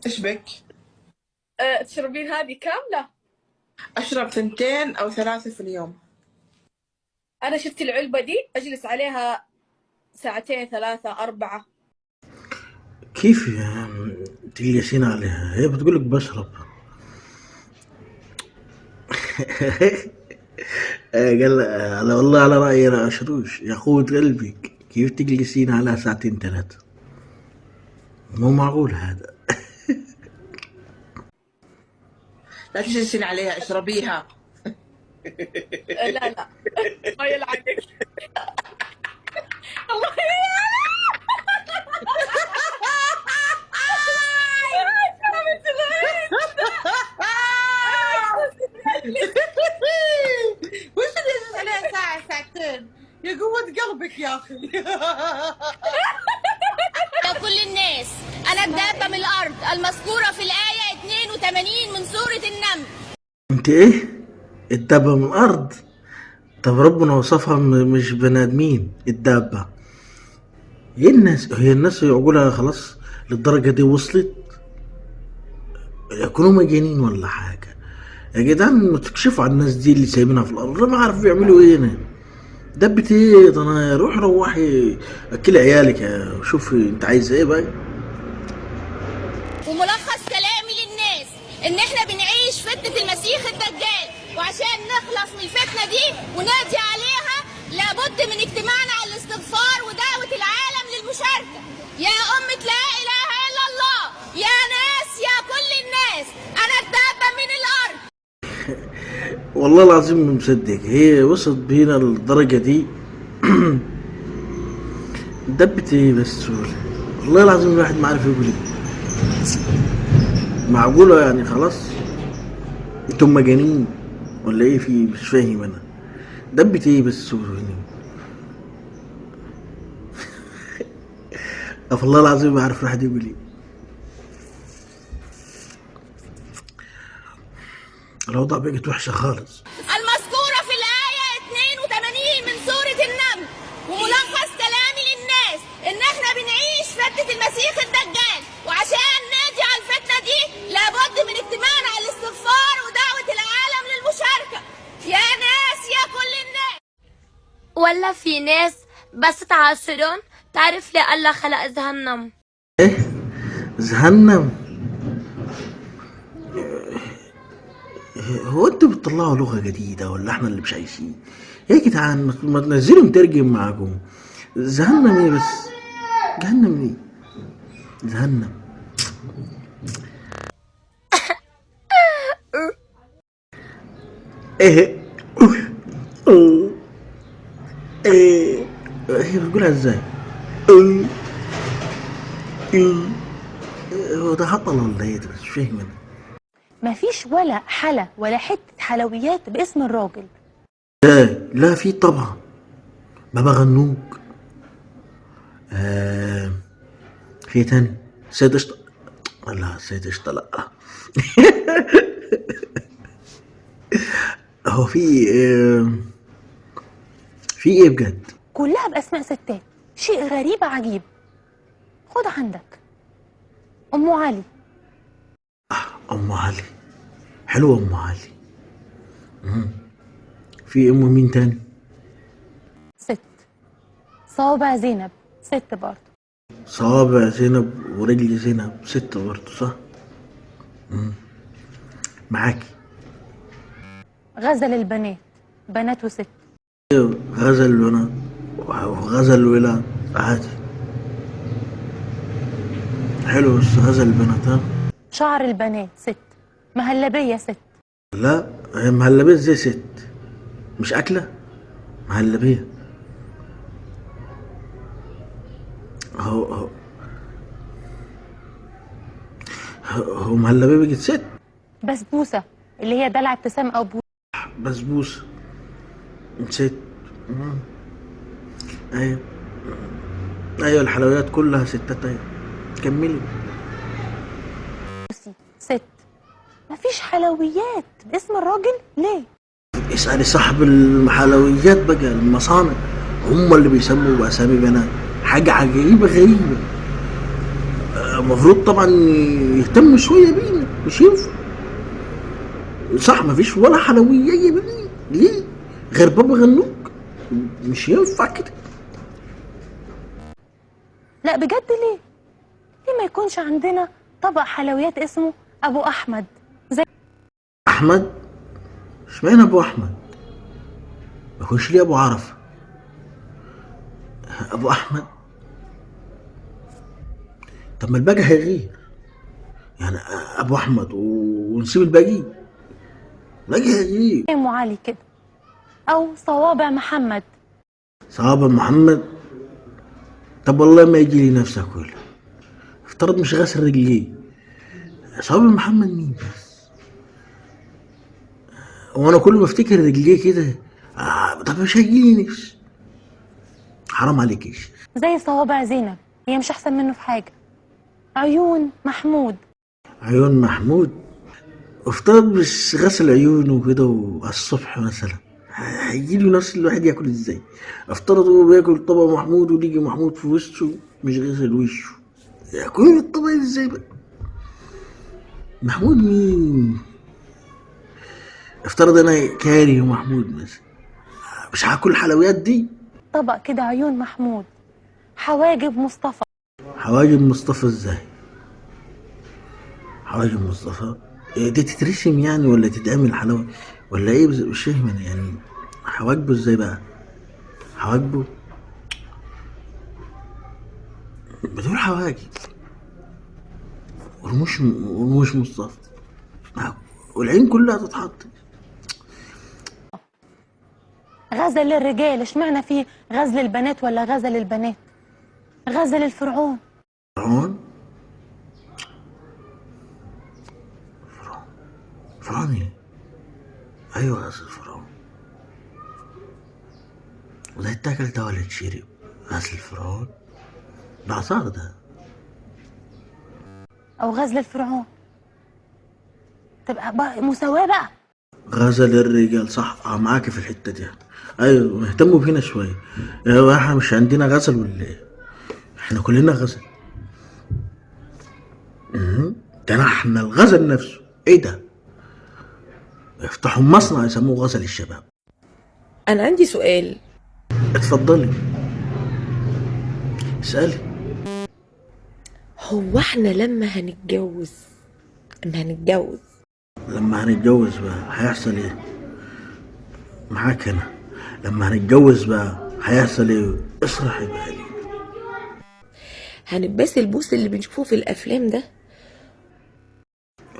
ايش بك؟ تشربين هذه كاملة؟ اشرب 2 أو 3 في اليوم. أنا شفت العلبة دي أجلس عليها ساعتين، ثلاثة، أربعة. كيف تجلسين عليها؟ هي بتقولك بشرب. قال على والله على رأيي أنا أشروش يا قوة قلبك، كيف تجلسين عليها ساعتين ثلاثة؟ مو معقول هذا. لا تجلسين عليها، اشربيها. لا لا، الله يلعنك. الله وش اللي تجلس عليها ساعة ساعتين؟ يا قوة قلبك يا أخي. كل الناس أنا الدابة من الأرض المذكورة في الآية 82 من سورة النمل. انت ايه؟ الدابة من الأرض؟ طب ربنا وصفها مش بني آدمين الدابة. ايه الناس؟ هي الناس عقولها خلاص للدرجة دي وصلت؟ يكونوا مجانين ولا حاجة؟ يا جدعان ما تكشفوا عن الناس دي اللي سايبينها في الأرض، ما عارف بيعملوا ايه هنا. دبت ايه ده؟ انا روحي اكلي عيالك، شوفي انت عايزه ايه بقى. وملخص كلامي للناس إن إحنا بنعيش فتنة المسيح الدجال، وعشان نخلص من الفتنة دي ونقضي عليها لابد من اجتماعنا على الاستغفار ودعوة العالم للمشاركة. يا أمة لا إله إلا الله، يا ناس، يا كل الناس، أنا الدابة من الأرض. والله العظيم مصدق هي وصلت بينا الدرجة دي. دبت ايه بس؟ والله العظيم الواحد ما عارف يقول ايه. معقولة يعني خلاص؟ انتم مجانين ولا ايه؟ في مش فاهم انا. دبت ايه بس؟ والله العظيم ما عارف الواحد يقول ايه. الأوضاع بقت وحشة خالص. المذكورة في الآية 82 من سورة النمل. وملخص كلامي للناس إن إحنا بنعيش فتنة المسيح الدجال، وعشان نقضي على الفتنة دي لابد من اجتماعنا على الاستغفار ودعوة العالم للمشاركة. يا ناس، يا كل الناس. ولا في ناس بس تعاشرون تعرف ليه الله خلق جهنم؟ ايه؟ جهنم؟ هو انتوا بتطلعوا لغة جديدة ولا احنا اللي مش عايشين؟ يا جدعان ما تنزلوا مترجم معاكم. جهنم ايه بس؟ جهنم ايه؟ جهنم. ايه؟ ايه؟ هي بتقولها ازاي؟ هو ده هطل ولا ايه ده؟ مش فاهم انا. مفيش ولا حلا ولا حتة حلويات باسم الراجل. لا في طبعا. بابا غنوج. في تاني سيد قشطة. لا سيد قشطة لا. هو في ايه بجد؟ كلها بأسماء ستات، شيء غريب عجيب. خد عندك أم علي. ام علي حلوة. ام علي. في ام مين تاني؟ ست. صوابع زينب ست برضه. صوابع زينب ورجل زينب ست برضه صح؟ معاكي. غزل البنات بنات وست. غزل البنات وغزل الولاد عادي. حلو بس غزل البنات ها؟ شعر البنات ست. مهلبية ست. لا هي مهلبية زي ست، مش أكلة مهلبية. هو هو مهلبية بقت ست. بسبوسة اللي هي دلع ابتسام أو بوسة. بسبوسة ست. ايوه ايوه الحلويات كلها ستات. ايوه كملي. ست. مفيش حلويات باسم الراجل ليه؟ اسألي صاحب الحلويات بقى، المصانع هم اللي بيسموا بأسامي بنات. حاجة عجيبة غريبة. المفروض طبعا يهتم شويه بينا، مش ينفع. صح، مفيش ولا حلوية بينا ليه غير بابا غنوج، مش ينفع كده. لا بجد ليه؟ ليه ما يكونش عندنا طبق حلويات اسمه ابو احمد؟ زي احمد؟ اشمعنى ابو احمد؟ ما يكونش ليه ابو عرفه؟ ابو احمد؟ طب ما الباقي هيغير يعني، ابو احمد ونسيب الباقي، الباقي هيغير. ام علي كده، او صوابع محمد. صوابع محمد؟ طب والله ما يجي لي نفسي اكلها، افترض مش غاسل رجليه، صوابع محمد مين بس؟ وانا كل ما افتكر رجليه كده طب مش هيجي لي نفسي، حرام عليك ايش. زي صوابع زينب، هي مش احسن منه في حاجه. عيون محمود. عيون محمود؟ افترض مش غسل عيونه كده والصبح مثلا، هيجيله نفس الواحد ياكل ازاي؟ افترض هو بياكل طبق محمود وليجي محمود في وشه مش غسل وشه، ياكل الطبق ازاي بقى؟ محمود مين؟ افترض انا كاري ومحمود مثلا، مش هاكل الحلويات دي. طبق كده عيون محمود، حواجب مصطفى. حواجب مصطفى ازاي؟ حواجب مصطفى دي تترسم يعني ولا تتعمل حلاوه ولا ايه؟ مش فاهم انا يعني، حواجبه ازاي بقى؟ حواجبه بتقول حواجب ورموش مصطفى والعين كلها تتحط. غزل الرجال، اشمعنى في غزل البنات ولا غزل البنات؟ غزل الفرعون. فرعون؟ فرعون ايه؟ ايوه غزل الفرعون، وده يتاكل ده ولا يتشرب؟ غزل الفرعون ده عصار ده. او غزل الفرعون، تبقى بقى مساواة بقى. غزل الرجال صح، معاك في الحته دي. ايوه اهتموا بينا شويه، احنا مش عندنا غزل ولا ايه؟ احنا كلنا غزل. ده احنا الغزل نفسه ايه ده؟ يفتحوا مصنع يسموه غزل الشباب. انا عندي سؤال. اتفضلي اسألي. هو احنا لما هنتجوز لما هنتجوز بقى هيحصل ايه؟ معاك هنا. لما هنتجوز بقى هيحصل ايه؟ اشرحي بقى لي. هنلبس البوس اللي بنشوفه في الافلام ده؟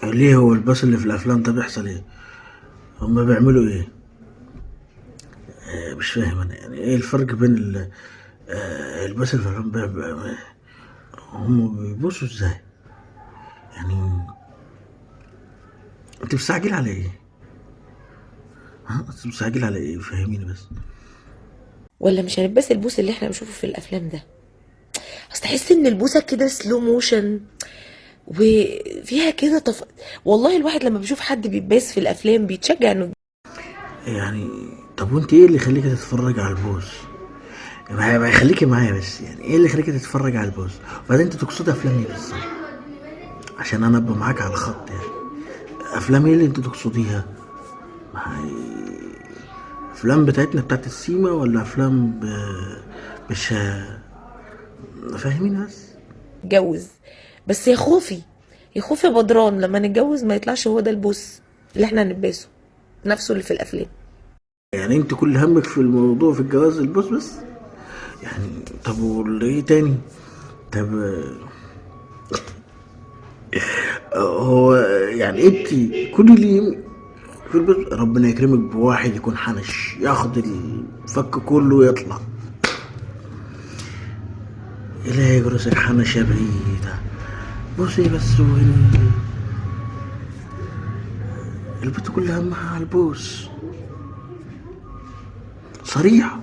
ليه هو الباس اللي في الافلام ده بيحصل ايه؟ هما بيعملوا ايه؟ مش فاهم انا يعني ايه الفرق بين الباس اللي في الافلام هما بيبوسوا ازاي؟ يعني انت مستعجل على ايه؟ انت مستعجل على ايه؟ فهميني بس. ولا مش هنلبس البوس اللي احنا بنشوفه في الافلام ده؟ اصل تحس ان البوسه كده سلو موشن وفيها كده والله الواحد لما بيشوف حد بيتباس في الافلام بيتشجع انه يعني. طب وانت ايه اللي يخليكي تتفرج على البوس؟ ما يخليكي معايا بس، يعني ايه اللي يخليكي تتفرج على البوس؟ وبعدين انت تقصدي افلام ايه بالظبط؟ عشان انا ابقى معاك على الخط يعني. افلام ايه اللي انت تقصديها؟ افلام بتاعتنا بتاعت السيما ولا افلام مش فاهمين بس. اتجوز بس يا خوفي بدران لما نتجوز ما يطلعش هو ده البوس اللي احنا هنلبسه نفسه اللي في الافلام. يعني انت كل همك في الموضوع في الجواز البوس بس يعني؟ طب ولا ايه تاني؟ طب هو يعني انت كل اللي في البيت ربنا يكرمك بواحد يكون حنش ياخد الفك كله ويطلع، إلهي يجرسك حنش يا بعيدة. بصي بس وين البيت كلها همها على البوس، صريحة